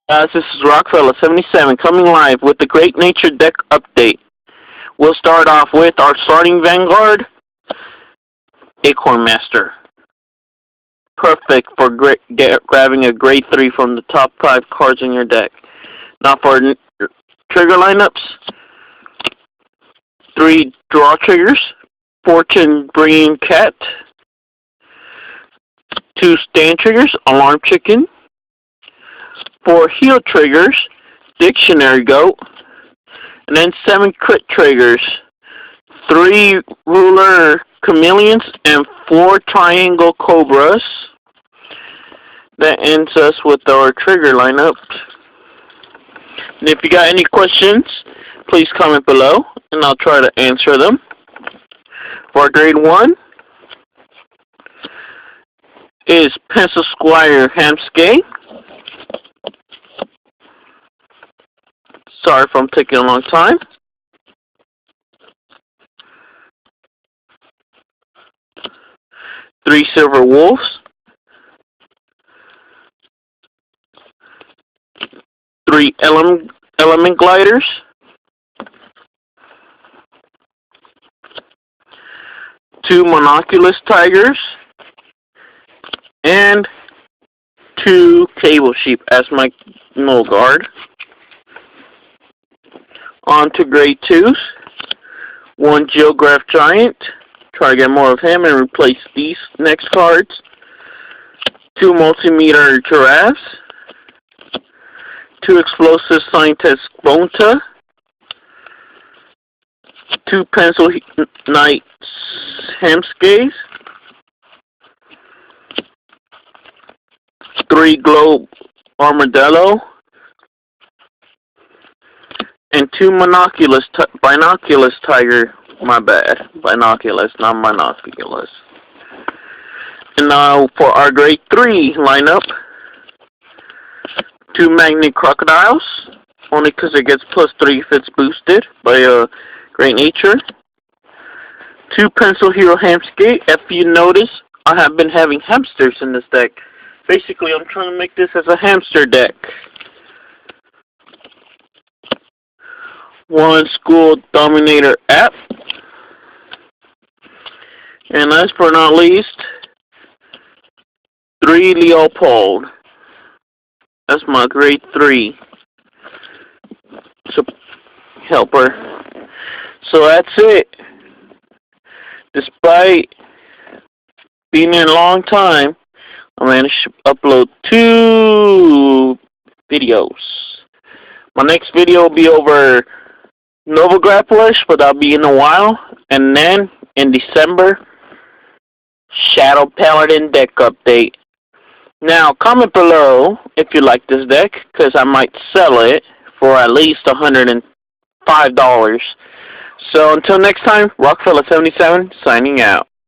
This is Rockefeller77 coming live with the Great Nature deck update. We'll start off with our starting vanguard, Acorn Master. Perfect for grabbing a grade 3 from the top 5 cards in your deck. Now for trigger lineups, 3 draw triggers, Fortune Bringing Cat, 2 stand triggers, Alarm Chicken, 4 heal triggers, Dictionary Goat, and then 7 crit triggers, 3 ruler chameleons, and 4 triangle cobras. That ends us with our trigger lineup. And if you got any questions, please comment below, and I'll try to answer them. For grade 1 is Pencil Squire Hamskay. Sorry if I'm taking a long time. Three Silver Wolves. 3 Element Gliders. 2 Monoculous Tigers. And 2 Cable Sheep as my null guard. On to grade 2s. 1 Geograph Giant. Try to get more of him and replace these next cards. 2 Multimeter Giraffes. 2 Explosive Scientist Bonta. 2 Pencil Knights Hamskays. 3 Globe Armadillo. And 2 Binoculus Tiger. My bad. Binoculus, not Monoculus. And now for our grade 3 lineup. 2 Magnet Crocodiles. Only because it gets +3 if it's boosted by Great Nature. 2 Pencil Hero Hamskay. If you notice, I have been having hamsters in this deck. Basically, I'm trying to make this as a hamster deck. 1 School Dominator App. And last but not least, 3 Leopold. That's my grade 3 helper. So that's it. Despite being in a long time, I managed to upload 2 videos. My next video will be over Nova Grapplers, but that'll be in a while. And then, in December, Shadow Paladin deck update. Now, comment below if you like this deck, because I might sell it for at least $105. So, until next time, Rockefeller77 signing out.